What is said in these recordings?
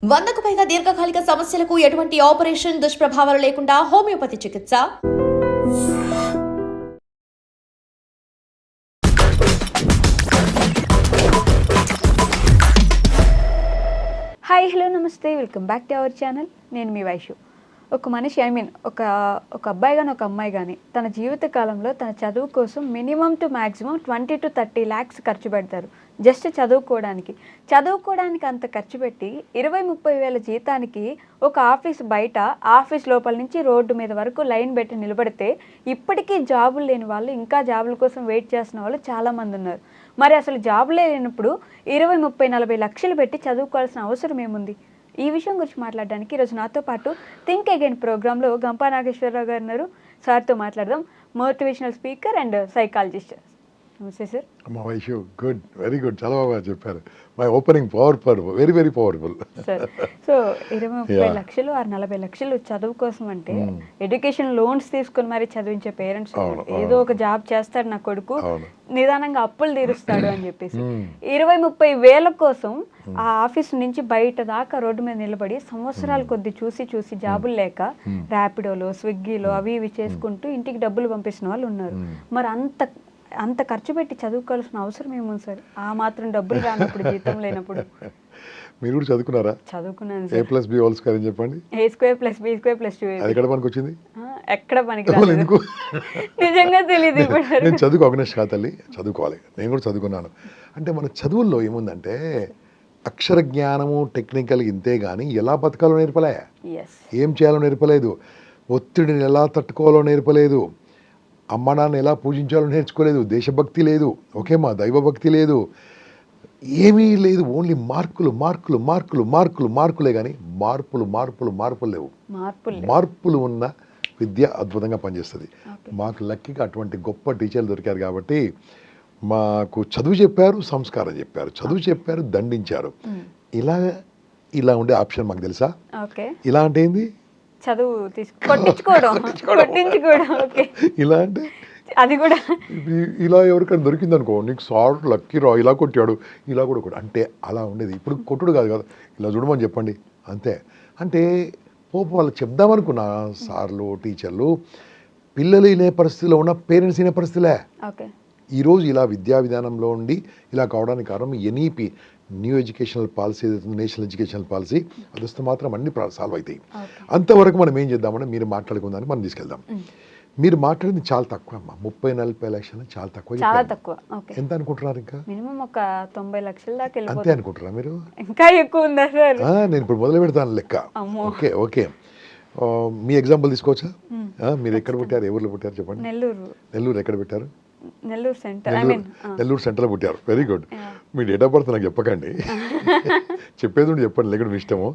100కు పైగా దీర్ఘకాలిక సమస్యలకు ఎటువంటి ఆపరేషన్ దుష్ప్రభావాలు లేకుండా హోమియోపతి చికిత్స. హాయ్ హలో నమస్తే, welcome back to our channel. నేను మీ వైషు. ఒక మనిషి ఒక అబ్బాయి కానీ ఒక అమ్మాయి కానీ తన జీవిత కాలంలో తన చదువు కోసం minimum to maximum 20 to 30 lakhs ఖర్చు పెడతారు. జస్ట్ చదువుకోవడానికి అంత ఖర్చు పెట్టి 20-30 వేల జీతానికి ఒక ఆఫీస్ బయట, ఆఫీస్ లోపల నుంచి రోడ్డు మీద వరకు లైన్ పెట్టి నిలబడితే ఇప్పటికీ జాబులు లేని వాళ్ళు, ఇంకా జాబుల కోసం వెయిట్ చేస్తున్న వాళ్ళు చాలామంది ఉన్నారు. మరి అసలు జాబులే లేనప్పుడు 20-30-40 లక్షలు పెట్టి చదువుకోవాల్సిన అవసరం ఏముంది? ఈ విషయం గురించి మాట్లాడడానికి ఈరోజు నాతో పాటు థింక్ అగైన్ ప్రోగ్రాంలో గంపా నాగేశ్వరరావు గారు ఉన్నారు. సార్తో మాట్లాడదాం. Motivational speaker and psychologist. నమస్తే సార్. మా వైషు గుడ్, వెరీ గుడ్, చాలా బాగా చెప్పారు. My opening powerful, very very powerful sir. So 20-30 లక్షలు 40 లక్షలు చదువు కోసం అంటే ఎడ్యుకేషన్ లోన్స్ తీసుకొని మరి చదివించే పేరెంట్స్, ఏదో ఒక జాబ్ చేస్తాడు నా కొడుకు, నిదానంగా అప్పులు తీరుస్తాడు అని చెప్పేసి 20-30 వేల కోసం ఆ ఆఫీస్ నుంచి బయట దాకా రోడ్డు మీద నిలబడి సంవత్సరాల కొద్ది చూసి జాబులు లేక ర్యాపిడోలో, స్విగ్గీలో అవి ఇవి చేసుకుంటూ ఇంటికి డబ్బులు పంపిస్తున్న వాళ్ళు ఉన్నారు. మరి అంత ఖర్చు పెట్టి చదువుకోవాల్సిన అవసరం ఏముంది సార్? ఆ మాత్రం డబ్బులు రానప్పుడు, జీతం లేనప్పుడు. మీరు కూడా చదువుకున్నారా? చదువుకున్నాను. A+B² అని చెప్పండి. A² + B² + 2. అది ఎక్కడ పనికి వచ్చింది? ఎక్కడ పనికి రాలేదు. నిజంగా తెలియదు. నేను చదువుకో అగ్నేష్ తల్లి, చదువుకోవాలి. నేను కూడా చదువుకున్నాను. అంటే మన చదువుల్లో ఏముందంటే అక్షర జ్ఞానము, టెక్నికల్ ఇంతే కానీ ఎలా బతకాలో నేర్పలే, ఏం చేయాలో నేర్పలేదు, ఒత్తిడిని ఎలా తట్టుకోవాలో నేర్పలేదు, అమ్మ నాన్న ఎలా పూజించాలో నేర్చుకోలేదు, దేశభక్తి లేదు, ఓకేమా, దైవభక్తి లేదు, ఏమీ లేదు. ఓన్లీ మార్కులే కానీ మార్పులు లేవు. మార్పులు ఉన్న విద్య అద్భుతంగా పనిచేస్తుంది. మాకు లక్కీగా అటువంటి గొప్ప టీచర్లు దొరికారు కాబట్టి మాకు చదువు చెప్పారు, సంస్కారం చెప్పారు, చదువు చెప్పారు, దండించారు. ఇలా ఉండే ఆప్షన్ మాకు తెలుసా? ఇలా అంటే ఏంది? చదువు కొట్టించుకోవడం. ఇలా అంటే అది కూడా ఇలా ఎవరికైనా దొరికింది అనుకో, నీకు సార్ లక్కీ రా, ఇలా కొట్టాడు, ఇలా కూడా కొట్టాడు అంటే అలా ఉండేది. ఇప్పుడు కొట్టుడు కాదు కదా, ఇలా చూడమని చెప్పండి అంతే. అంటే వాళ్ళకి చెప్దామనుకున్న సార్లు, టీచర్లు, పిల్లలు వినే పరిస్థితిలో ఉన్న పేరెంట్స్ వినే పరిస్థితిలే. ఈరోజు ఇలా విద్యా విధానంలో ఉండి ఇలా కావడానికి కారణం NEP, new educational policy, national educational policy. అది వస్తే మాత్రం అన్ని సాల్వ్ అవుతాయి. అంతవరకు మనం ఏం చేద్దామని మీరు మాట్లాడుకుందామని మనం తీసుకెళ్దాం. మీరు మాట్లాడింది చాలా తక్కువ అమ్మా, 30-40 లక్షలు చాలా తక్కువ. ఎంత అనుకుంటున్నారు? ఇంకా మినిమం ఒక 90 లక్షల దాకా అంతే అనుకుంటారా మీరు? ఇంకా ఎక్కువ ఉందా సార్? నేను ఇప్పుడు మొదలు పెడతాను లెక్క. ఓకే మీ ఎగ్జాంపుల్ తీసుకోవచ్చా? మీరు ఎక్కడ పుట్టారు, ఏ ఊర్లో పుట్టారు చెప్పండి? నెల్లూరు. ఎక్కడ పెట్టారు? నెల్లూరు సెంటర్లో పుట్టారు. Very good. Me date of birth నాకు చెప్పకండి, చెప్పేది చెప్పండి, లేకపోతే మీ ఇష్టము.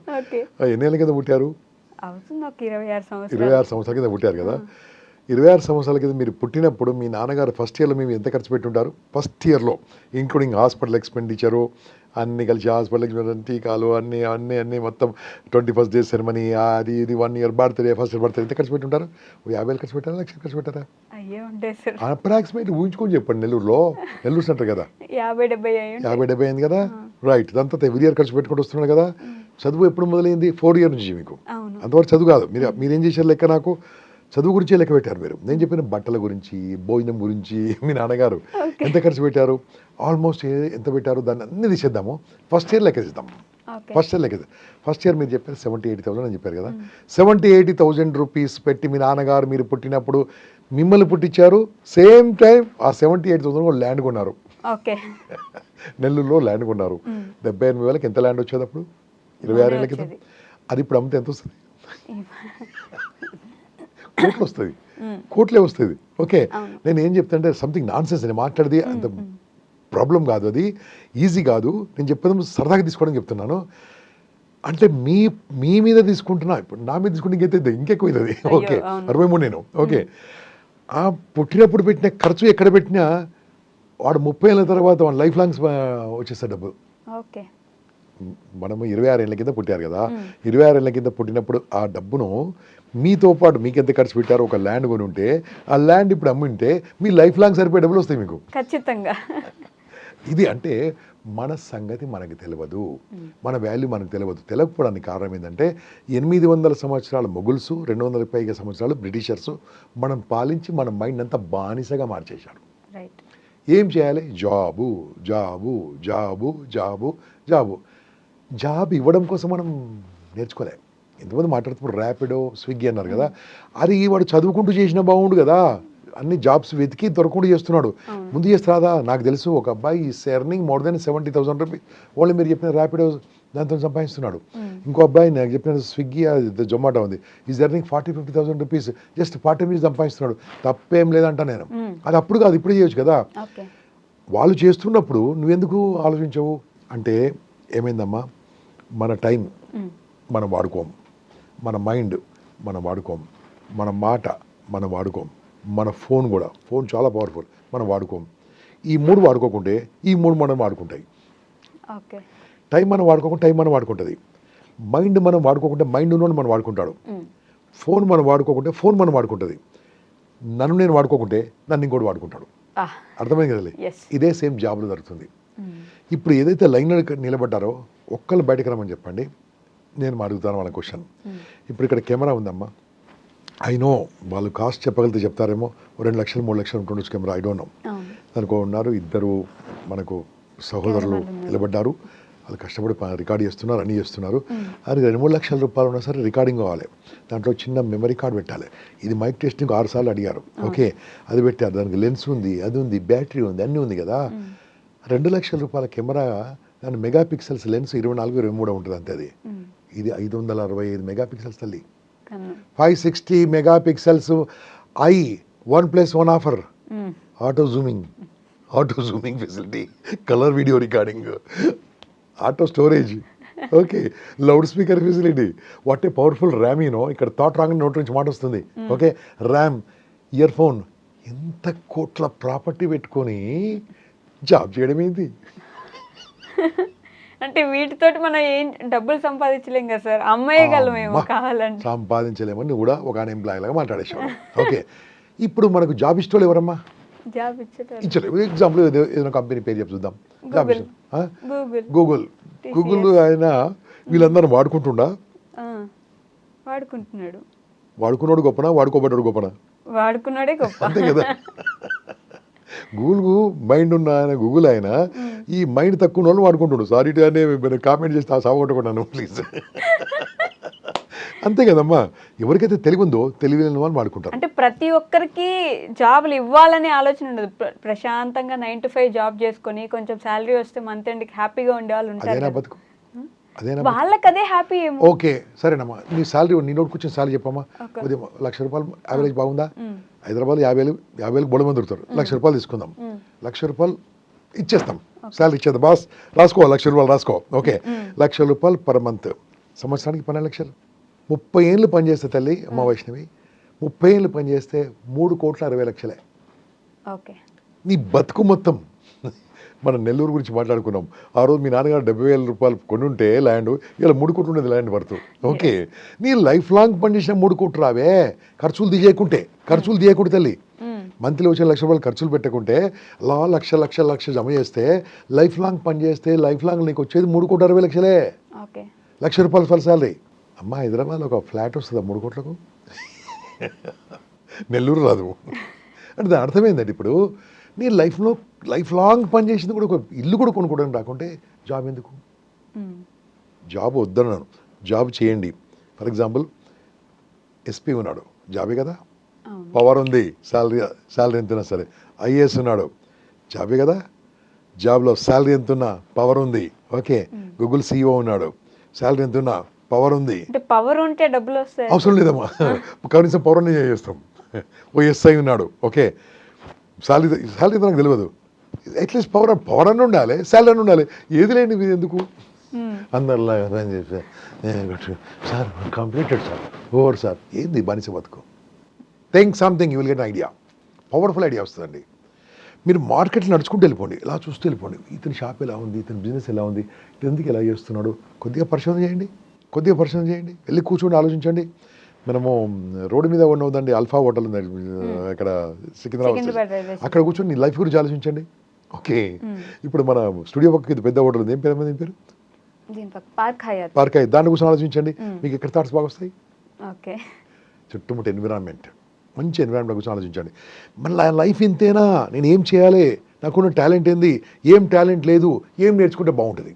ఎన్ని ఏళ్ళ కింద పుట్టారు? 26 సంవత్సరాల కింద పుట్టారు కదా. 26 సంవత్సరాల కింద మీరు పుట్టినప్పుడు మీ నాన్నగారు ఫస్ట్ ఇయర్లో మేము ఎంత ఖర్చు పెట్టుంటారు? ఫస్ట్ ఇయర్లో ఇంక్లూడింగ్ హాస్పిటల్ ఎక్స్పెండిచరు అన్నీ కలిసి, హాస్పిటల్ ఎక్స్పెండిచర్, టీకాలు అన్నీ మొత్తం 21st డే సెరమనీ, అది ఇది 1 year birthday, first year birthday ఎంత ఖర్చు పెట్టుంటారు? 50,000 ఖర్చు పెట్టారా, లక్షలు ఖర్చు పెట్టారా? అప్రాక్సిమేట్ ఊహించుకొని చెప్పండి. నెల్లూరు సెంటర్ కదా, 50-70 అయింది కదా, రైట్. దాంతో ఎవ్రీ ఇయర్ ఖర్చు పెట్టుకుంటూ వస్తున్నాడు కదా. చదువు ఎప్పుడు మొదలైంది? 4 years నుంచి. మీకు అంతవరకు చదువు కాదు. మీరేం చేశారు లెక్క? నాకు చదువు గురించి లెక్క పెట్టారు మీరు. నేను చెప్పిన బట్టల గురించి, భోజనం గురించి మీ నాన్నగారు ఎంత ఖర్చు పెట్టారు, ఆల్మోస్ట్ ఎంత పెట్టారు, దాన్ని అన్ని తీసేద్దాము. ఫస్ట్ ఇయర్ లెక్కేద్దాం. ఫస్ట్ ఇయర్ మీరు చెప్పారు 70-80,000 అని చెప్పారు కదా. 70-80,000 రూపీస్ పెట్టి మీ నాన్నగారు మీరు పుట్టినప్పుడు మిమ్మల్ని పుట్టించారు. సేమ్ టైం ఆ 70-80,000 కూడా ల్యాండ్ కొన్నారు. నెల్లూరులో ల్యాండ్ కొన్నారు. 78,000 ఎంత ల్యాండ్ వచ్చేది అప్పుడు? 26 ఏళ్ళ కింద. అది ఇప్పుడు అమ్మితే ఎంత వస్తుంది? కోట్లే వస్తుంది. ఓకే, నేను ఏం చెప్తానంటే సంథింగ్ నాన్ సెన్స్. నేను మాట్లాడేది అంత ప్రాబ్లం కాదు, అది ఈజీ కాదు. నేను చెప్పేది సరదాగా తీసుకోవడానికి చెప్తున్నాను. అంటే మీ మీద తీసుకుంటున్నా, ఇప్పుడు నా మీద తీసుకుంటే ఇంకెక్కువ అవుతుంది. ఓకే, 63 నేను. ఓకే, ఆ పుట్టినప్పుడు పెట్టిన ఖర్చు ఎక్కడ పెట్టినా వాడు 30 ఏళ్ళ తర్వాత వాడు లైఫ్ లాంగ్స్ వచ్చేస్తాడు డబ్బు. మనము 26 ఏళ్ళ కింద పుట్టారు కదా, 26 ఏళ్ళ కింద పుట్టినప్పుడు ఆ డబ్బును మీతో పాటు మీకు ఎంత ఖర్చు పెట్టారో ఒక ల్యాండ్ కొని ఉంటే, ఆ ల్యాండ్ ఇప్పుడు అమ్మింటే మీ లైఫ్ లాంగ్ సరిపోయే డబ్బులు వస్తాయి మీకు ఖచ్చితంగా. ఇది అంటే మన సంగతి మనకి తెలియదు, మన వాల్యూ మనకు తెలియదు. తెలియకపోవడానికి కారణం ఏంటంటే 800 సంవత్సరాల మొగుల్స్, 200 పైగా సంవత్సరాలు బ్రిటిషర్స్ మనం పాలించి మన మైండ్ అంతా బానిసగా మార్చేశారు. రైట్. ఏం చేయాలి? Job job job job job. Job ఇవ్వడం కోసం మనం నేర్చుకోలే. ఎంతమంది మాట్లాడుతున్నారు ర్యాపిడో, స్విగ్గీ అన్నారు కదా, అది వాడు చదువుకుంటూ చేసిన బాగుండు కదా, అన్ని జాబ్స్ వెతికి దొరకకుండా చేస్తున్నాడు. ముందు చేస్తారా? నాకు తెలుసు ఒక అబ్బాయి is earning more than 70,000 rupees. వాళ్ళు మీరు చెప్పిన ర్యాపిడో దాంతో సంపాదిస్తున్నాడు. ఇంకో అబ్బాయి నాకు చెప్పిన స్విగ్గీ, జొమాటో ఉంది, is earning 40,000-50,000 rupees just part time సంపాదిస్తున్నాడు. తప్పేం లేదంట నేను. అది అప్పుడు కాదు, ఇప్పుడే చేయొచ్చు కదా. వాళ్ళు చేస్తున్నప్పుడు నువ్వెందుకు ఆలోచించవు అంటే ఏమైందమ్మా, మన టైం మనం వాడుకోం, మన మైండ్ మనం వాడుకోం, మన మాట మనం వాడుకోం, మన ఫోన్ కూడా, ఫోన్ చాలా పవర్ఫుల్, మనం వాడుకోం. ఈ 3 వాడుకోకుంటే ఈ 3 మనం వాడుకుంటాయి. టైం మనం వాడుకోకుండా టైం మనం వాడుకుంటుంది. మైండ్ మనం వాడుకోకుంటే మైండ్ ఉన్నోడు మనం వాడుకుంటాడు. ఫోన్ మనం వాడుకోకుంటే ఫోన్ మనం వాడుకుంటుంది. నన్ను నేను వాడుకోకుంటే నన్ను ఇంకోటి వాడుకుంటాడు. అర్థమైంది కదలే. ఇదే సేమ్ జాబ్లో జరుగుతుంది. ఇప్పుడు ఏదైతే లైన్లో నిలబడ్డారో ఒక్కళ్ళు బయటకు రమ్మని చెప్పండి, నేను అడుగుతాను వాళ్ళ క్వశ్చన్. ఇప్పుడు ఇక్కడ కెమెరా ఉందమ్మా, ఐ నో వాళ్ళు కాస్ట్ చెప్పగలిగితే చెప్తారేమో, 2 లక్షలు 3 లక్షలు ఉంటుండొచ్చు కెమెరా, ఐ డోంట్ నో. దానికో ఉన్నారు ఇద్దరు మనకు సహోదరులు నిలబడ్డారు, వాళ్ళు కష్టపడి రికార్డ్ చేస్తున్నారు, అన్నీ చేస్తున్నారు. అది 2-3 లక్షల రూపాయలు ఉన్నా సరే రికార్డింగ్ కావాలి, దాంట్లో చిన్న మెమరీ కార్డ్ పెట్టాలి. ఇది మైక్ టెస్టింగ్ 6 సార్లు అడిగారు, ఓకే అది పెట్టారు, దానికి లెన్స్ ఉంది, అది ఉంది, బ్యాటరీ ఉంది, అన్నీ ఉంది కదా. 2 లక్షల రూపాయల కెమెరా, దాని మెగా పిక్సెల్స్ లెన్స్ 24-23 ఉంటుంది అంతే. అది ఇది 565 మెగా పిక్సెల్స్ తల్లి, 560 mega pixels. I 1+1 offer, auto zooming facility, colour video recording, auto storage, okay, loud speaker facility. What a powerful RAM, you know. ఇక్కడ థాట్ రాంగ్ నోట్ నుంచి మాట వస్తుంది, ఓకే, ర్యామ్, ఇయర్ ఫోన్. ఎంత కోట్ల ప్రాపర్టీ పెట్టుకొని job చేయడం ఏంటి? అంటే వీటితోటి మనం ఏం డబ్బులు సంపాదించలేం కదా సార్, అమ్మేయగలమేమో కావాలంటే. సంపాదించలేమని కూడా ఒక ఎంప్లాయీ లాగా మాట్లాడేసాడు. ఓకే, ఇప్పుడు మనకు జాబ్ ఇష్టం ఎవరమ్మా? జాబ్ ఇచ్చలేదు. ఎగ్జాంపుల్ ఏదైనా కంపెనీ పేరు చెప్పి చూద్దాం. జాబ్ ఇష్టం గూగుల్. ఆయన వీళ్ళందరూ వాడుకుంటుండా? వాడుకుంటున్నాడు. వాడుకున్నాడు గొప్పనా, వాడుకోబడ్డాడు గొప్పనా? వాడుకున్నాడే గొప్ప, అంతే కదా. గూగుల్ మైండ్ ఉన్న ఆయన, గూగుల్ ఆయన ఈ మైండ్ తక్కువ వాళ్ళు వాడుకుంటున్నాడు. సారీ అని కామెంట్ చేస్తే సాగొట్టుకున్నాను ప్లీజ్. అంతే కదమ్మా, ఎవరికైతే తెలివి ఉందో తెలివి లేని వాళ్ళు వాడుకుంటారు. అంటే ప్రతి ఒక్కరికి జాబులు ఇవ్వాలనే ఆలోచన ఉండదు. ప్రశాంతంగా 9 to 5 జాబ్ చేసుకొని కొంచెం శాలరీ వస్తే మంత్ ఎండ్కి హ్యాపీగా ఉండే వాళ్ళు ఉంటారు. అదేనా బతుకు? అదేనా వాళ్ళకి అదే హ్యాపీ ఏమో. ఓకే సరేనమ్మా, నీ శాలరీ, నీ నోట్ కూర్చొని శాలరీ చెప్పమ్మా. ఉదయం 1,00,000 రూపాయలు యావరేజ్ బాగుందా? హైదరాబాద్ 50,000 బొడ మంది దొరుకుతారు. 1,00,000 రూపాయలు తీసుకుందాం, 1,00,000 రూపాయలు ఇచ్చేస్తాం, శాలరీ ఇచ్చేద్దాం. బాస్ రాసుకో, 1,00,000 రూపాయలు రాసుకో. ఓకే, 1,00,000 రూపాయలు పర్ మంత్, సంవత్సరానికి 12 లక్షలు. 30 ఏళ్ళు పనిచేస్తే తల్లి అమ్మ వైష్ణవి, 30 ఏళ్ళు పనిచేస్తే 3,60,00,000. ఓకే, నీ బతుకు మొత్తం. మనం నెల్లూరు గురించి మాట్లాడుకున్నాం. ఆ రోజు మీ నాన్నగారు 70,000 రూపాయలు కొనుంటే ల్యాండ్, ఇలా 3 కోట్లు ఉండేది ల్యాండ్ వర్త్. ఓకే, నీ లైఫ్ లాంగ్ పనిచేసిన 3 కోట్లు రావే, ఖర్చులు తీయకుంటే తల్లి. మంత్లీ వచ్చే 1,00,000 రూపాయలు ఖర్చులు పెట్టకుంటే అలా లక్ష జమ చేస్తే, లైఫ్ లాంగ్ పని చేస్తే లైఫ్ లాంగ్ నీకు వచ్చేది 3,60,00,000. ఓకే, 1,00,000 రూపాయలు ఫల్ శాలరీ. అమ్మ హైదరాబాద్లో ఒక ఫ్లాట్ వస్తుందా 3 కోట్లకు? నెల్లూరు రాదు. అంటే దాని అర్థమైందండి. ఇప్పుడు నీ లైఫ్లో లైఫ్ లాంగ్ పని చేసింది కూడా, ఒక ఇల్లు కూడా కొనుక్కోవడానికి రాకుంటే జాబ్ ఎందుకు? జాబ్ వద్దన్నాను, జాబ్ చేయండి. ఫర్ ఎగ్జాంపుల్ ఎస్పీ ఉన్నాడు, జాబే కదా, పవర్ ఉంది, శాలరీ ఎంతున్నా సరే. ఐఏఎస్ ఉన్నాడు, జాబే కదా, జాబ్లో శాలరీ ఎంతున్నా పవర్ ఉంది. ఓకే, గూగుల్ CEO ఉన్నాడు, శాలరీ ఎంతున్నా పవర్ ఉంది. పవర్ ఉంటే డబ్బులు వస్తాయి, అవసరం లేదమ్మా, కనీసం పవర్ అనే చేస్తాం. ఓ SI ఉన్నాడు, ఓకే, శాలరీ నాకు తెలియదు, అట్లీస్ట్ పవర్ అని ఉండాలి, శాలరీ అని ఉండాలి. ఏది లేని మీరు ఎందుకు అందరిలా sir completed sir, over sir, ఏంది బానిస బతుకు? Think something, you will get idea, powerful idea వస్తుందండి. మీరు మార్కెట్లో నడుచుకుంటూ వెళ్ళిపోండి, ఇలా చూస్తూ వెళ్ళిపోండి. ఇతని షాప్ ఎలా ఉంది, ఇతని బిజినెస్ ఎలా ఉంది, ఇతను ఎందుకు ఎలా చేస్తున్నాడు, కొద్దిగా పరిశోధన చేయండి. వెళ్ళి కూర్చోండి, ఆలోచించండి. మనము రోడ్డు మీద ఉన్నదండి, అల్ఫా హోటల్ ఉంది ఇక్కడ సికింద్రాబాద్, అక్కడ కూర్చొని నీ లైఫ్ గురించి ఆలోచించండి. ఓకే, ఇప్పుడు మన స్టూడియో పక్కకి ఇది పెద్ద హోటల్ ఉంది, ఏం పేరు దీని పేరు? దీని పక్క పార్క్ హయాత్. పార్క్ అయ్యి దాని కోసం ఆలోచించండి, మీకు ఎక్కడ థాట్స్ బాగా వస్తాయి? ఓకే. చుట్టుముట్టు ఎన్విరాన్మెంట్, మంచి ఎన్విరాన్మెంట్ గురించి ఆలోచించండి. మళ్ళీ లైఫ్ ఇంతేనా, నేను ఏం చేయాలి, నాకున్న టాలెంట్ ఏంది, ఏం టాలెంట్ లేదు, ఏం నేర్చుకుంటే బాగుంటుంది,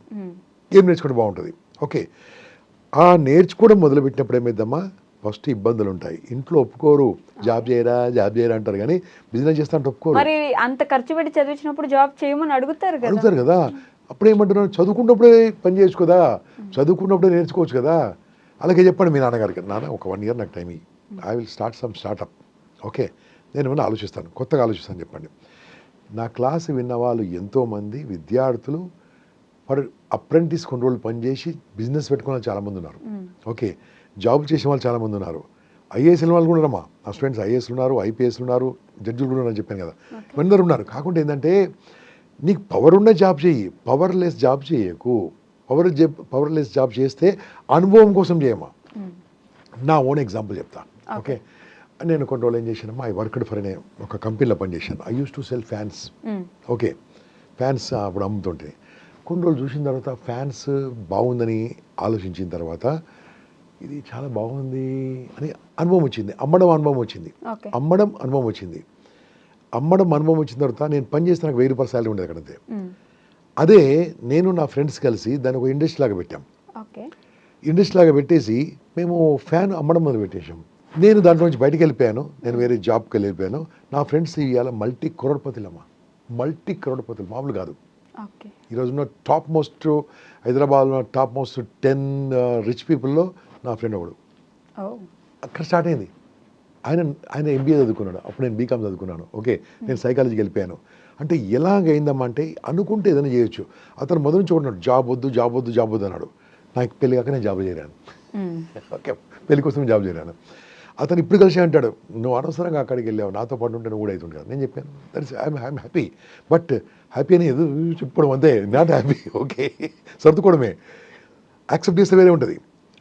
ఏం నేర్చుకుంటే బాగుంటుంది. ఓకే, ఆ నేర్చుకోవడం మొదలుపెట్టినప్పుడు ఏమైందమ్మా, ఫస్ట్ ఇబ్బందులు ఉంటాయి, ఇంట్లో ఒప్పుకోరు, జాబ్ చేయరా అంటారు, కానీ బిజినెస్ చేస్తా అంటే ఒప్పుకోరు. మరి అంత ఖర్చు పెట్టి చదివించినప్పుడు జాబ్ చేయమని అడుగుతారు కదా. అప్పుడు ఏమంటున్నారు, చదువుకున్నప్పుడే పని చేయొచ్చు కదా, చదువుకున్నప్పుడే నేర్చుకోవచ్చు కదా. అలాగే చెప్పండి మీ నాన్నగారికి, నాన్న ఒక 1 year నాకు టైం ఇయ్యి, I will start some startup. Okay, నేను ఏమైనా ఆలోచిస్తాను, కొత్తగా ఆలోచిస్తాను చెప్పండి. నా క్లాస్ విన్న వాళ్ళు ఎంతోమంది విద్యార్థులు ఫర్ అప్రెంటిస్ కొన్ని రోజులు పనిచేసి బిజినెస్ పెట్టుకున్న వాళ్ళు చాలామంది ఉన్నారు. ఓకే, జాబ్ చేసే వాళ్ళు చాలామంది ఉన్నారు, ఐఏఎస్ వాళ్ళు కూడా ఉన్నారమ్మా, నా స్టూడెంట్స్ ఐఏఎస్లు ఉన్నారు, ఐపీఎస్లు ఉన్నారు, జడ్జిలు కూడా ఉన్నారని చెప్పాను కదా, అందరూ ఉన్నారు. కాకుండా ఏంటంటే నీకు పవర్ ఉన్న జాబ్ చెయ్యి, పవర్లెస్ జాబ్ చేయకు. పవర్లెస్ జాబ్ చేస్తే అనుభవం కోసం చేయమా. నా ఓన్ ఎగ్జాంపుల్ చెప్తా. ఓకే, నేను కొన్ని రోజులు ఏం చేశానమ్మా, ఐ వర్క్డ్ ఫర్ ఒక కంపెనీలో పనిచేశాను. I use to cell fans. Okay, fans అప్పుడు అమ్ముతుంటే కొన్ని రోజులు చూసిన తర్వాత ఫ్యాన్స్ బాగుందని ఆలోచించిన తర్వాత ఇది చాలా బాగుంది అని అనుభవం వచ్చింది, అమ్మడం అనుభవం వచ్చింది. అమ్మడం అనుభవం వచ్చిన తర్వాత నేను పని చేస్తే నాకు 1000 రూపాయల శాలరీ ఉండేది అక్కడంతే. అదే నేను నా ఫ్రెండ్స్ కలిసి దాన్ని ఒక ఇండస్ట్రీ లాగా పెట్టాం. ఇండస్ట్రీ లాగా పెట్టేసి మేము ఫ్యాన్ అమ్మడం మొదలు పెట్టేశాం. నేను దాంట్లో నుంచి బయటకు వెళ్ళిపోయాను, నేను వేరే జాబ్కి వెళ్ళిపోయాను. నా ఫ్రెండ్స్ ఇవాళ మల్టీ కరోడ్పతులు మామూలు కాదు. ఈరోజున్న టాప్ మోస్ట్ హైదరాబాద్లో టాప్ మోస్ట్ 10 రిచ్ పీపుల్లో నా ఫ్రెండ్ ఒకడు. అక్కడ స్టార్ట్ అయింది. ఆయన ఎంబీఏ చదువుకున్నాడు, అప్పుడు నేను బీకామ్ చదువుకున్నాను. ఓకే, నేను సైకాలజీకి వెళ్ళిపోయాను. అంటే ఎలాగైందమ్మా అంటే అనుకుంటే ఏదైనా చేయొచ్చు. అతను మొదటి నుంచి ఉన్నాడు, జాబ్ వద్దు అన్నాడు. నాకు పెళ్లి కాక నేను జాబ్ చేరాను. ఓకే, పెళ్లి కోసం జాబ్ చేరాను. అతను ఇప్పుడు కలిసి అంటాడు, నువ్వు అనవసరంగా అక్కడికి వెళ్ళావు, నాతో పాటు ఉంటే నువ్వు కూడా అవుతుంది కదా. నేను చెప్పాను, that's I'm happy, but happy అని ఏదో చెప్పడం అంతే, నాట్ హ్యాపీ. ఓకే, సర్దుకోవడమే, యాక్సెప్ట్ చేస్తే వేరే ఉంటుంది.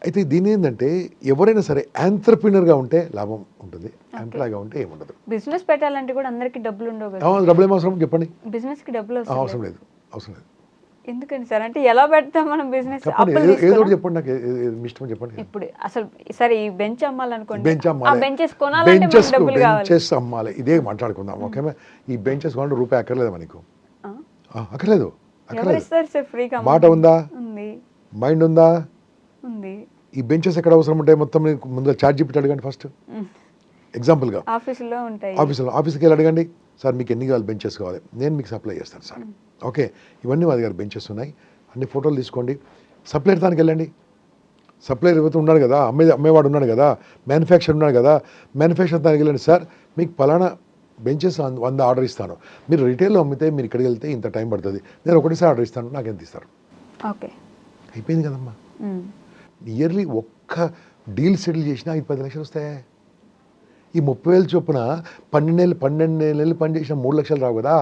అయితే దీని ఏంటంటే ఎవరైనా సరే ఆంట్రప్రీనర్గా ఉంటే లాభం ఉంటుంది, ఎంప్లాయ్గా ఉంటే ఏముండదు. బిజినెస్ పెట్టాలంటే కూడా అందరికీ డబ్బులు ఉండవు కదా. డబ్బులు ఏం అవసరం చెప్పండి, బిజినెస్కి డబ్బులు అవసరం లేదు. ఎందుకని సార్, అంటే ఎలా పెడతాం మనం బిజినెస్? ఏదో చెప్పండి, నాకు ఇష్టం చెప్పండి. ఇప్పుడు అసలు సరే ఈ బెంచ్ అమ్మాలనుకోండి, బెంచెస్ అమ్మాలి, ఇదే మాట్లాడుకుందాం. ఓకే, ఈ బెంచెస్ కొనండి, రూపాయి అక్కర్లేదు మనకు, అక్కర్లేదు. మాట ఉందా, మైండ్ ఉందా? ఈ బెంచెస్ ఎక్కడ అవసరం ఉంటాయి? మొత్తం ముందు చార్జ్ చెప్పి అడగండి ఫస్ట్. ఎగ్జాంపుల్గా ఆఫీస్కి వెళ్ళి అడగండి, సార్ మీకు ఎన్ని కావాలి బెంచెస్ కావాలి, నేను మీకు సప్లై చేస్తాను సార్. ఓకే, ఇవన్నీ మా దగ్గర బెంచెస్ ఉన్నాయి, అన్ని ఫోటోలు తీసుకోండి. సప్లైర్ దానికి వెళ్ళండి, సప్లైర్ ఎవరైతే ఉన్నాడు కదా, అమ్మేవాడు ఉన్నాడు కదా, మ్యానుఫ్యాక్చర్ ఉన్నాడు కదా, మ్యానుఫ్యాక్చర్ దానికి వెళ్ళండి, సార్ మీకు పలానా బెంచెస్ 100 ఆర్డర్ ఇస్తాను, మీరు రిటైల్లో అమ్మితే మీరు ఇక్కడికి వెళ్తే ఇంత టైం పడుతుంది, నేను ఒకటేసారి ఆర్డర్ ఇస్తాను, నాకు ఎంత ఇస్తారు? ఓకే, అయిపోయింది కదమ్మా. ఇయర్లీ ఒక్క డీల్ సెటిల్ చేసినా 5-10 లక్షలు వస్తాయి. ఈ 30,000 చొప్పున 12 నెలలు పని చేసిన 3 లక్షలు రావు కదా.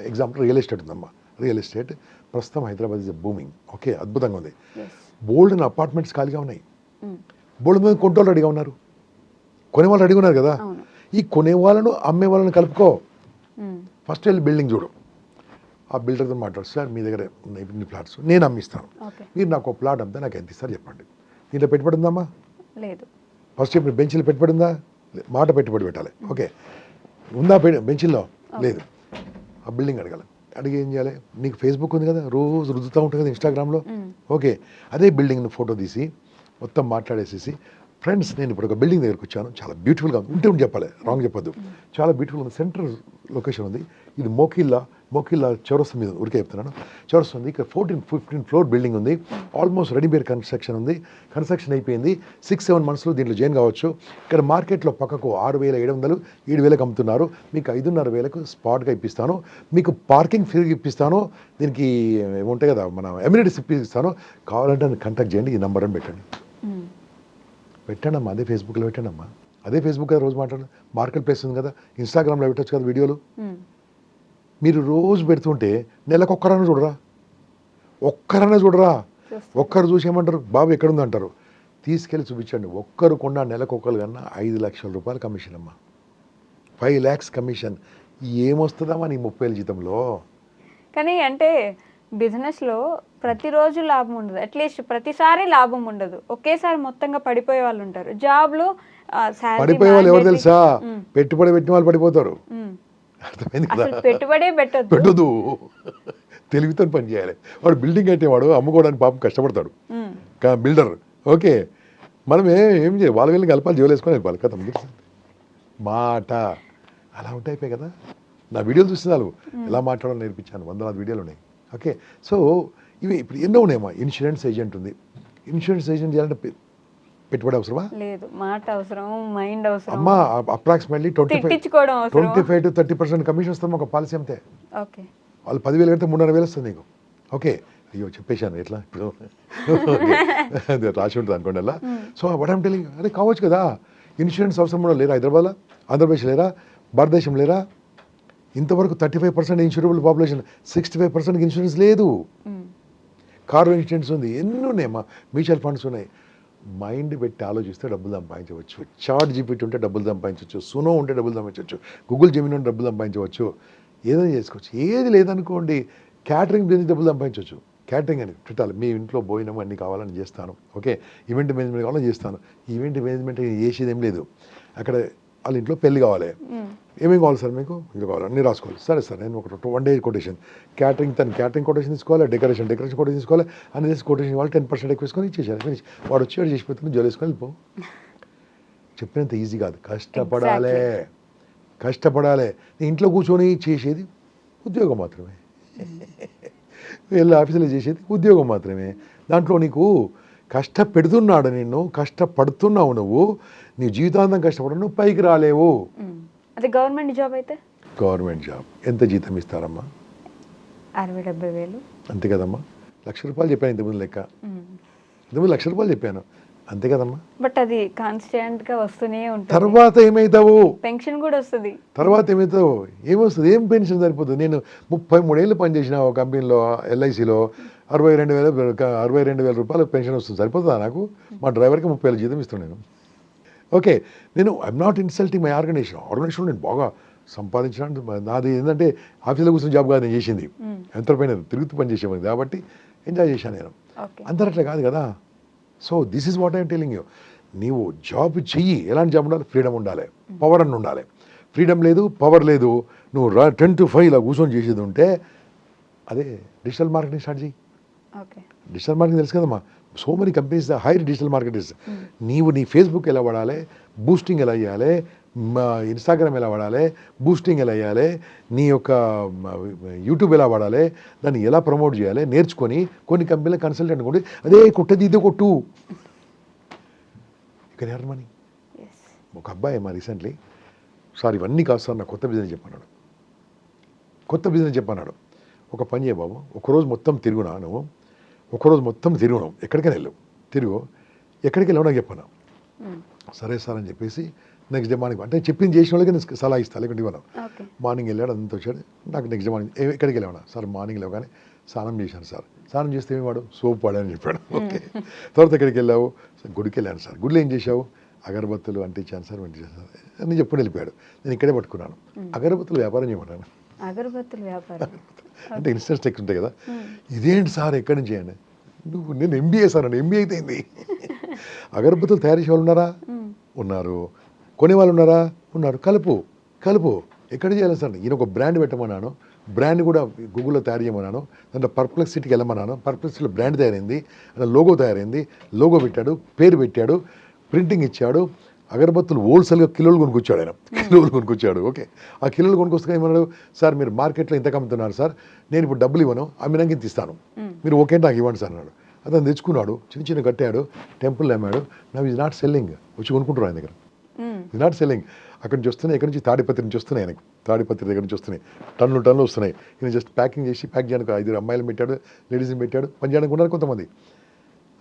ఎగ్జాంపుల్ రియల్ ఎస్టేట్ ఉందమ్మా, రియల్ ఎస్టేట్ ప్రస్తుతం హైదరాబాద్ ఇస్ బూమింగ్. ఓకే, అద్భుతంగా ఉంది. బోల్డ్ అపార్ట్మెంట్స్ ఖాళీగా ఉన్నాయి, బోల్డ్ మంది కొంటోళ్ళు రెడీగా ఉన్నారు, కొనేవాళ్ళు రెడీగా ఉన్నారు కదా. ఈ కొనేవాళ్ళను అమ్మే వాళ్ళని కలుపుకో. ఫస్ట్ వెళ్ళి బిల్డింగ్ చూడు, ఆ బిల్డర్తో మాట్లాడు, సార్ మీ దగ్గర ఉన్నాయి ఇన్ని ఫ్లాట్స్, నేను అమ్మిస్తాను, మీరు నాకు ఒక ప్లాట్ అమ్మితే నాకు ఎంత ఇస్తారు చెప్పండి. దీంట్లో పెట్టుబడి ఉందమ్మా? లేదు. ఫస్ట్ ఇప్పుడు బెంచ్లో పెట్టుబడి ఉందా? మాట పెట్టుబడి పెట్టాలి. ఓకే, ఉందా బెంచ్లో? లేదు. ఆ బిల్డింగ్ అడగాలి, అడిగి ఏం చేయాలి? నీకు ఫేస్బుక్ ఉంది కదా, రోజు రుద్దుతూ ఉంటుంది కదా ఇన్స్టాగ్రామ్లో. ఓకే, అదే బిల్డింగ్ని ఫోటో తీసి మొత్తం మాట్లాడేసేసి, ఫ్రెండ్స్ నేను ఇప్పుడు ఒక బిల్డింగ్ దగ్గరికి వచ్చాను, చాలా బ్యూటిఫుల్గా ఉంది, ఉంటే చెప్పాలి, రాంగ్ చెప్పొద్దు, చాలా బ్యూటిఫుల్ ఉంది, సెంట్రల్ లొకేషన్ ఉంది, ఇది మోకిల్లా చౌరస్తా మీద ఉరికే చెప్తున్నాను, చౌరస్తా ఉంది, ఇక్కడ 14-15 ఫ్లోర్ బిల్డింగ్ ఉంది, ఆల్మోస్ట్ రెడీమేడ్ కన్స్ట్రక్షన్ ఉంది, కన్స్ట్రక్షన్ అయిపోయింది, 6-7 మంత్స్లో దీంట్లో జాయిన్ కావచ్చు. ఇక్కడ మార్కెట్లో పక్కకు 6,700 7,000 అమ్ముతున్నారు, మీకు 5,500 స్పాట్గా ఇప్పిస్తాను, మీకు పార్కింగ్ ఫ్రీ ఇప్పిస్తాను, దీనికి ఏముంటాయి కదా మన ఎమ్యూనిటీస్ ఇప్పిస్తాను, కావాలంటే నన్ను కాంటాక్ట్ చేయండి, ఈ నెంబర్ అని పెట్టండి అమ్మా, అదే ఫేస్బుక్లో పెట్టండి అమ్మా, అదే ఫేస్బుక్ కదా రోజు మాట్లాడండి, మార్కెట్ ప్లేస్ ఉంది కదా, ఇన్స్టాగ్రామ్లో పెట్టచ్చు కదా వీడియోలు. మీరు రోజు పెడుతుంటే నెలకు ఒక్కరన్నా చూడరా, ఒక్కరు చూసి ఏమంటారు, బాబు ఎక్కడుంది అంటారు, తీసుకెళ్ళి చూపించండి. ఒక్కరు కొన్నా నెలకు ఒక్కరు కన్నా 5 లక్షల రూపాయలు కమిషన్ అమ్మా, 5 lakhs కమిషన్. ఏమొస్తుందమ్మా నీ 30,000 జీతంలో? కానీ అంటే బిజినెస్లో ప్రతిరోజు లాభం ఉండదు, అట్లీస్ట్ ప్రతిసారి లాభం ఉండదు, ఒకేసారి మొత్తంగా పడిపోయే వాళ్ళు ఉంటారు. జాబ్లో పడిపోయే వాళ్ళు ఎవరు తెలుసా? పెట్టుబడి పెట్టిన వాళ్ళు పడిపోతారు. అర్థమైంది కదా? అసలు పెట్టుబడే పెట్టదు. తెలివితో పని చేయాలి. వాడు బిల్డింగ్ కట్టేవాడు అమ్ముకోవడానికి పాపం కష్టపడతాడు, బిల్డర్. ఓకే, మనం ఏం చేయాలి? వాళ్ళ వెళ్ళి కలపాలి, జోలు వేసుకొని వెళ్ళిపోవాలి కదా. మాట అలా ఉంటాయిపోయి కదా. నా వీడియోలు చూస్తున్నారు, ఎలా మాట్లాడాలో నేర్పించాను, వందలాది వీడియోలు ఉన్నాయి. ఓకే, సో ఇవి ఇప్పుడు ఎన్నో ఉన్నాయమ్మా. ఇన్సూరెన్స్ ఏజెంట్ ఉంది. ఇన్సూరెన్స్ ఏజెంట్ చేయాలంటే పెట్టుబడి అవసరమా? లేదు, మాట అవసరం, మైండ్ అవసరం. అమ్మా అప్రాక్సిమేట్లీ 25 to 30% కమిషన్ వస్తాం ఒక పాలసీ అంతే. ఓకే, వాళ్ళు 10,000 కడితే 3,500 వస్తుంది నీకు. ఓకే, అయ్యో చెప్పేశాను ఎట్లా ఇప్పుడు అదే రాసి ఉంటుంది అనుకోండి అలా. సో వాట్ ఐమ్ టెలింగ్, అదే కావచ్చు కదా. ఇన్సూరెన్స్ అవసరం కూడా లేరా? హైదరాబాద్లో, ఆంధ్రప్రదేశ్ లేరా? భారతదేశం లేరా? ఇంతవరకు 35% ఇన్సూరబుల్ పాపులేషన్, 65% ఇన్సూరెన్స్ లేదు. కారు ఇన్సూరెన్స్ ఉంది, ఎన్ని ఉన్నాయమ్మా. మ్యూచువల్ ఫండ్స్ ఉన్నాయి. మైండ్ పెట్టి ఆలోచిస్తే డబ్బులు సంపాదించవచ్చు. చాట్ జీపీటీ ఉంటే డబ్బులు సంపాదించవచ్చు, సునో ఉంటే డబ్బులు సంపాదించవచ్చు, గూగుల్ జెమినీ ఉంటే డబ్బులు సంపాదించవచ్చు, ఏదైనా చేసుకోవచ్చు. ఏది లేదనుకోండి, క్యాటరింగ్ బిజినెస్ డబ్బులు సంపాదించవచ్చు. క్యాటరింగ్ అని పెట్టాలి, మీ ఇంట్లో భోజనం అన్నీ కావాలని చేస్తాను. ఓకే, ఈవెంట్ మేనేజ్మెంట్ కావాలని చేస్తాను. ఈవెంట్ మేనేజ్మెంట్ చేసేది ఏం లేదు. అక్కడ వాళ్ళ ఇంట్లో పెళ్లి కావాలి, ఏమేమి కావాలి సార్ మీకు? ఇది కావాలి, అన్నీ రాసుకోవాలి. సరే సార్, నేను ఒక 1 day కొటేషన్, క్యాటరింగ్ తను క్యాటరింగ్ కొటేషన్ తీసుకోవాలి, డెకరేషన్ కొటేషన్ తీసుకోవాలి, అన్ని చేసి కొటేషన్ వాళ్ళు 10% ఎక్కువ వేసుకొని ఇచ్చేసారు. ఫినిష్. వాడు వచ్చి చేసిపోతుంది, జోలు వేసుకొని వెళ్ళిపో. చెప్పినంత ఈజీ కాదు, కష్టపడాలి. కష్టపడాలి. నీ ఇంట్లో కూర్చొని చేసేది ఉద్యోగం మాత్రమే, వెళ్ళి ఆఫీసులో చేసేది ఉద్యోగం మాత్రమే. దాంట్లో నీకు కష్టపెడుతున్నాడు, నిన్ను కష్టపడుతున్నావు, నువ్వు నీ జీవితాంతం కష్టపడు, నువ్వు పైకి రాలేవు. అదే గవర్నమెంట్ జాబ్ అయితే, గవర్నమెంట్ జాబ్ ఎంత జీతం ఇస్తారమ్మా? 60,000-70,000 అంతే కదమ్మా. ₹1,00,000 చెప్పాను ఇంతకుముందు లెక్క. ఇంతకుముందు ₹1,00,000 చెప్పాను, అంతే కదమ్మా. బట్ అది కాన్స్టెంట్ గా వస్తూనే ఉంటుంది. తర్వాత ఏమవుతావు? పెన్షన్ కూడా వస్తుంది. తర్వాత ఏమవుతావు? ఏమొస్తుంది? ఏం పెన్షన్ సరిపోతుంది? నేను 33 ఏళ్ళు పనిచేసిన ఒక కంపెనీలో, ఎల్ఐసిలో 62,000 రూపాయలు పెన్షన్ వస్తుంది. సరిపోతుందా నాకు? మా డ్రైవర్కి 30,000 జీతం ఇస్తున్నాను నేను. ఓకే, నేను I'm not insulting my organization నేను బాగా సంపాదించడానికి. నాది ఏంటంటే ఆఫీస్లో కూర్చొని జాబ్ కాదు నేను చేసింది, ఎంతపైన తిరుగుతూ పని చేసేవాడిని కాబట్టి ఎంజాయ్ చేశాను నేను. అందరట్లే కాదు కదా. So this is what I'm telling you. నీవు జాబ్ చెయ్యి. ఎలాంటి జాబ్ ఉండాలి? ఫ్రీడమ్ ఉండాలి, పవర్ అని ఉండాలి. ఫ్రీడమ్ లేదు, పవర్ లేదు, నువ్వు 10 to 5 ఇలా కూర్చొని చేసేది ఉంటే అదే డిజిటల్ మార్కెటింగ్ స్టార్ట్ చేయి. డిజిటల్ మార్కెటింగ్ తెలుసు కదమ్మా. So many companies hire digital marketers. నీవు నీ ఫేస్బుక్ ఎలా వాడాలి, బూస్టింగ్ ఎలా చేయాలి, ఇన్స్టాగ్రామ్ ఎలా వాడాలి, బూస్టింగ్ ఎలా చేయాలి, నీ యొక్క యూట్యూబ్ ఎలా వాడాలి, దాన్ని ఎలా ప్రమోట్ చేయాలి నేర్చుకొని కొన్ని కంపెనీల కన్సల్టెంట్ కూడా అదే కొట్టది ఇదే కొట్టు. ఇక్కడ ఎర్న్ మనీ. ఒక అబ్బాయి మా రీసెంట్లీ, సార్ ఇవన్నీ కాదు సార్, నా కొత్త బిజినెస్ చెప్పన్నాడు. ఒక పని చేయ బాబు, ఒకరోజు మొత్తం తిరుగునా నువ్వు, ఒకరోజు మొత్తం తిరుగునాం, ఎక్కడికైనా వెళ్ళావు, ఎక్కడికి వెళ్ళావు నాకు చెప్పాను. సరే సార్ అని చెప్పేసి నెక్స్ట్ డే మార్నింగ్, అంటే చెప్పింది చేసిన వాళ్ళకి నేను సలహా ఇస్తాను, లేకుంటే ఇవ్వను. మార్నింగ్ వెళ్ళాడు, అంతా వచ్చాడు. నాకు నెక్స్ట్ డే మార్నింగ్ ఎక్కడికి వెళ్ళాను సార్? మార్నింగ్ లేవగానే స్నానం చేశాను సార్. స్నానం చేస్తే ఏమి వాడు? సోప్ వాడని చెప్పాడు. ఓకే, తర్వాత ఎక్కడికి వెళ్ళావు? గుడికి వెళ్ళాను సార్. గుడిలో ఏం చేశావు? అగరబత్తులు అంటించాను సార్, అంటించాను సార్ అని చెప్పుకుని వెళ్ళిపోయాడు. నేను ఇక్కడే పట్టుకున్నాను, అగరబత్తులు వ్యాపారం చేయమన్నాను. అగరబత్తులు వ్యాపారం అంటే ఇన్స్టెన్స్ టెక్స్ ఉంటాయి కదా. ఇదేంటి సార్, ఎక్కడి నుంచి చేయండి? నేను ఎంబీఏ సార్ అని. ఎంబీఏ అయితే అయింది. అగరబత్తులు తయారు చేసే వాళ్ళు ఉన్నారా? ఉన్నారు. కొనే వాళ్ళు ఉన్నారా? ఉన్నారు. కలుపు ఎక్కడ చేయాలి సార్? ఈయన ఒక బ్రాండ్ పెట్టమన్నాను, బ్రాండ్ కూడా గూగుల్లో తయారు చేయమన్నాను, దాంట్లో పర్ప్లెక్సిటీకి వెళ్ళమన్నాను, పర్ప్లెక్సిటీలో బ్రాండ్ తయారైంది, అలా లోగో తయారైంది, లోగో పెట్టాడు, పేరు పెట్టాడు, ప్రింటింగ్ ఇచ్చాడు. అగరబత్తులు హోల్సేల్గా కిలోలు కొనుక్కొచ్చాడు. ఓకే, ఆ కిలోలు కొనుక్కొస్తే ఏమన్నాడు? సార్ మీరు మార్కెట్లో ఇంతకు అమ్ముతున్నారు సార్, నేను ఇప్పుడు డబ్బులు ఇవ్వను, అమ్మినాక ఇంత ఇస్తాను, మీరు ఓకే నాకు ఇవ్వండి సార్ అన్నాడు. అతను తెచ్చుకున్నాడు, చిన్న కట్టాడు, టెంపుల్ అమ్మాడు. Now is not selling. వచ్చి కొనుక్కుంటారు ఆయన దగ్గర. Is not selling. అక్కడి నుంచి వస్తున్నాయి, ఎక్కడి నుంచి తాడిపత్రి నుంచి వస్తున్నాయి, ఆయనకు తాడిపత్రి దగ్గర నుంచి వస్తున్నాయి, టన్నులు వస్తున్నాయి. ఈయన జస్ట్ ప్యాకింగ్ చేసి ప్యాక్ చేయడానికి 5 అమ్మాయిలు పెట్టాడు, లేడీస్ని పెట్టాడు, పని చేయడానికి ఉన్నారు కొంతమంది,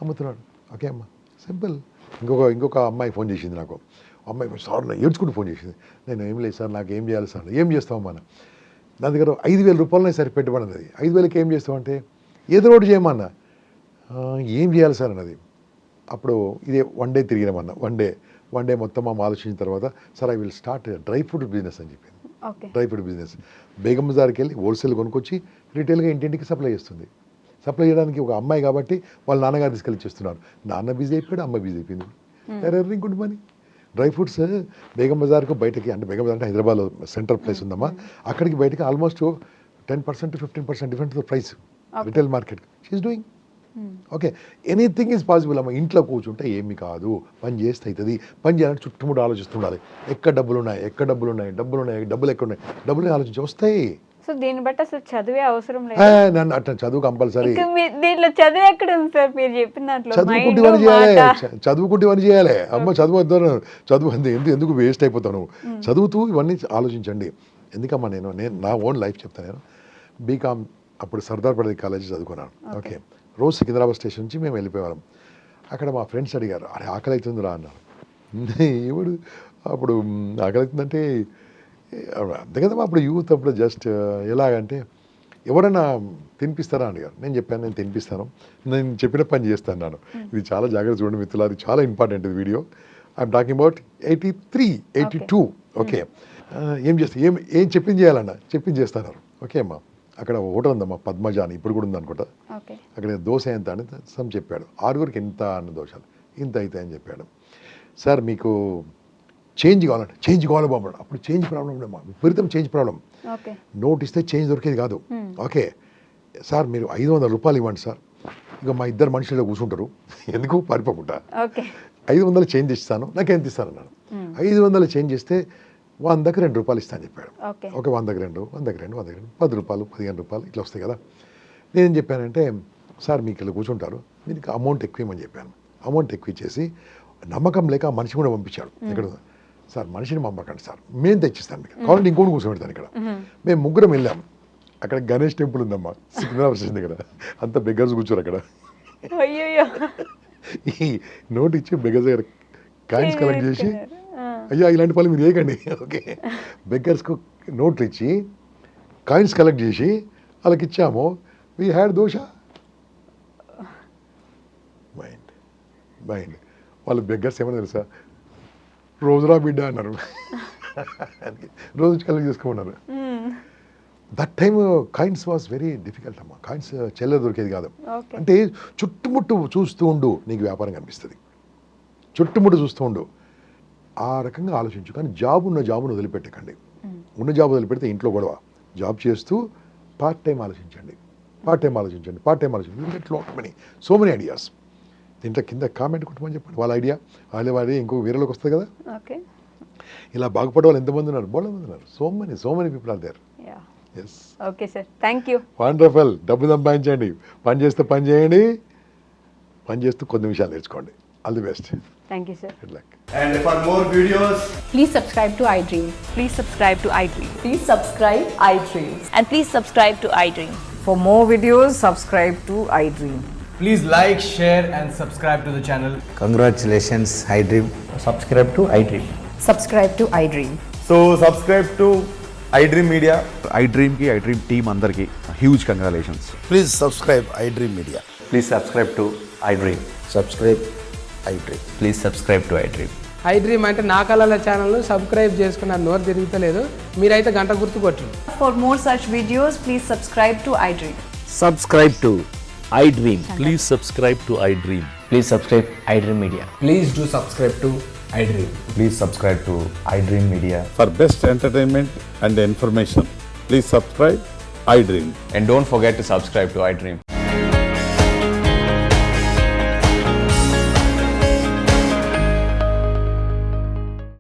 అమ్ముతున్నాడు. ఓకే అమ్మ, సింపుల్. ఇంకొక అమ్మాయి ఫోన్ చేసింది నాకు. అమ్మాయి సార్ ఏడ్చుకుంటూ ఫోన్ చేసింది. నేను ఏం లేదు సార్, నాకు ఏం చేయాలి సార్? ఏం చేస్తామమ్మా? నా దగ్గర 5,000 రూపాయలు సరే పెట్టుబడి అన్నది. 5,000కి ఏం చేస్తామంటే ఏదో ఒకటి చేయమన్నా. ఏం చేయాలి సార్ అన్నది. అప్పుడు ఇదే 1 day తిరిగినామన్నా. వన్ డే మొత్తం ఆలోచించిన తర్వాత sir I will start dry fruit business అని చెప్పింది. Okay. Dry fruit business. Begum బజార్కి వెళ్ళి హోల్సేల్ కొనుక్కొచ్చి రీటైల్గా ఇంటింటికి సప్లై చేస్తుంది. సప్లై చేయడానికి ఒక అమ్మాయి కాబట్టి వాళ్ళ నాన్నగారు తీసుకెళ్ళి ఇచ్చేస్తున్నారు. నాన్న బిజీ అయిపోయాడు, అమ్మాయి బిజీ అయిపోయింది. Earning good money. Dry fruits Begum బజార్కు బయటకి, అంటే బేగం బజార్ అంటే హైదరాబాద్లో సెంట్రల్ ప్లేస్ ఉందమ్మా, అక్కడికి బయటకి almost 10% to 15% different price retail market she's doing. Okay, anything is possible అమ్మ. ఇంట్లో కూర్చుంటే ఏమి కాదు, పని చేస్తే అవుతుంది. పని చేయాలంటే చుట్టుముట్టు ఆలోచిస్తుండాలి. ఎక్కడ డబ్బులు ఉన్నాయి, డబ్బులు ఎక్కడ ఉన్నాయి, డబ్బులు ఆలోచించి వస్తాయి. సో దీన్ని బట్టి అసలు చదివే అవసరం లేదు. నన్ను అట్లా చదువు కంపల్సరీ. దీంట్లో చదువు ఎక్కడ ఉంది సార్? మీరు చెప్పిన దాంట్లో చదువుకుంటే పని చేయాలి, చదువుకుంటే పని చేయాలి. అమ్మ చదువు ఎందుకు వేస్ట్ అయిపోతాను. చదువుతూ ఇవన్నీ ఆలోచించండి. ఎందుకమ్మా నేను నా ఓన్ లైఫ్ చెప్తాను. నేను బీకామ్ అప్పుడు సర్దార్ పటేల్ కాలేజీ చదువుకున్నాను. ఓకే, రోజు సికింద్రాబాద్ స్టేషన్ నుంచి మేము వెళ్ళిపోయేవాళ్ళం. అక్కడ మా ఫ్రెండ్స్ అడిగారు, అరే ఆకలి అవుతుందిరా అన్నారు. ఎవడు అప్పుడు ఆకలి అవుతుందంటే అంతే కదమ్మా, అప్పుడు యూత్ అప్పుడు జస్ట్ ఎలాగంటే ఎవరైనా తినిపిస్తారా అడిగారు. నేను చెప్పాను, నేను తినిపిస్తాను, నేను చెప్పిన పని చేస్తాను అన్నాను. ఇది చాలా జాగ్రత్త చూడండి మిత్రులారు, చాలా ఇంపార్టెంట్ ఇది video. I'm talking about 83, 82. Okay, ఏం చేస్తా, ఏం చెప్పింది చేయాలన్నా చెప్పింది చేస్తాను. ఓకే అమ్మా, అక్కడ హోటల్ ఉందమ్మా పద్మజ అని, ఇప్పుడు కూడా ఉందనుకుంటా. అక్కడ దోశ ఎంత అని సమ్ చెప్పాడు. 6గురికి ఎంత అన్న దోశలు ఇంత అయితే అని చెప్పాడు. సార్ మీకు చేంజ్ కావాలంటే చేంజ్ కావాలి బాబు. అప్పుడు చేంజ్ ప్రాబ్లం ఉండమ్మా, విపరీతం చేంజ్ ప్రాబ్లం. నోట్ ఇస్తే చేంజ్ దొరికేది కాదు. ఓకే సార్, మీరు 500 రూపాయలు ఇవ్వండి సార్. ఇక మా ఇద్దరు మనుషులు కూర్చుంటారు, ఎందుకు పారిపోకుండా 500 చేంజ్ ఇస్తాను, నాకు ఎంత ఇస్తాను అన్నాను. 500 చేంజ్ ఇస్తే 100కి 2 రూపాయలు ఇస్తా అని చెప్పాడు. ఓకే, 100కి 2, 10 రూపాయలు, 15 రూపాయలు ఇట్లా వస్తాయి కదా. నేనేం చెప్పానంటే, సార్ మీకు ఇలా కూర్చుంటారు, మీకు అమౌంట్ ఎక్కువ ఇవ్వమని చెప్పాను. అమౌంట్ ఎక్కువ ఇచ్చేసి నమ్మకం లేక ఆ మనిషి కూడా పంపించాడు. ఇక్కడ సార్ మనిషిని పంపకండి సార్, మేము తెచ్చిస్తాను మీకు, కావాలంటే ఇంకోటి కూర్చోబెడతాను. ఇక్కడ మేము ముగ్గురం వెళ్ళాం. అక్కడ గణేష్ టెంపుల్ ఉందమ్మా సికింద్రాబాద్ స్టేషన్ దగ్గర. అంత బెగ్గర్స్ కూర్చోరు అక్కడ. ఈ నోట్ ఇచ్చి బెగ్గర్స్ దగ్గర కాయిన్స్ కలెక్ట్ చేసి, అయ్యా ఇలాంటి పనులు మీరు వేయకండి. ఓకే, బెగ్గర్స్కు నోట్లు ఇచ్చి కాయిన్స్ కలెక్ట్ చేసి వాళ్ళకి ఇచ్చాము. We had dosa. మైండ్ వాళ్ళు బెగ్గర్స్ ఏమన్నా తెలుసా, రోజురా బిడ్డ అన్నారు. రోజు కలెక్ట్ చేసుకోమన్నారు. That time coins was very difficult అమ్మా. కాయిన్స్ చెల్లె దొరికేది కాదు. అంటే చుట్టుముట్టు చూస్తూ ఉండు, నీకు వ్యాపారం కనిపిస్తుంది. చుట్టుముట్టు చూస్తూ ఉండు, ఆ రకంగా ఆలోచించు. కానీ జాబును వదిలిపెట్టకండి. ఉన్న జాబ్ వదిలిపెడితే ఇంట్లో గొడవ. జాబ్ చేస్తూ పార్ట్ టైం ఆలోచించండి. So many ideas. దీంట్లో కింద కామెంట్ కొట్టమని చెప్పండి వాళ్ళ ఐడియా. వాళ్ళ ఇంకో వేరేలోకి వస్తుంది కదా. ఇలా బాగుపడే వాళ్ళు ఎంతమంది ఉన్నారు, బోళ్ళ మంది ఉన్నారు. So many people are there. Okay sir, thank you. Wonderful. డబ్బు సంపాదించండి, పని చేస్తే పని చేయండి, పని చేస్తూ కొన్ని విషయాలు నేర్చుకోండి. All the best. Thank you, sir. Good luck. And for more videos, Please subscribe to iDream. Please subscribe to iDream. Please subscribe iDream. And please subscribe to iDream. For more videos, subscribe to iDream. please like, share, and subscribe to the channel. Congratulations, iDream. Subscribe to iDream. Subscribe to iDream. So subscribe to iDream Media. iDream ki iDream team andarki huge congratulations. Please subscribe iDream Media. Please subscribe to iDream. Subscribe iDream. Please subscribe to iDream. iDream అంటే నా కళల ఛానల్ను subscribe చేసుకున్న నోరు తిరుగుతలేదు, మీరైతే గంట గుర్తు కొట్టండి. For more such videos, please subscribe to iDream. Subscribe to iDream. Please subscribe to iDream. Please subscribe iDream Media. Please do subscribe to iDream. Please subscribe to iDream Media. For best entertainment and information, please subscribe iDream. And don't forget to subscribe to iDream.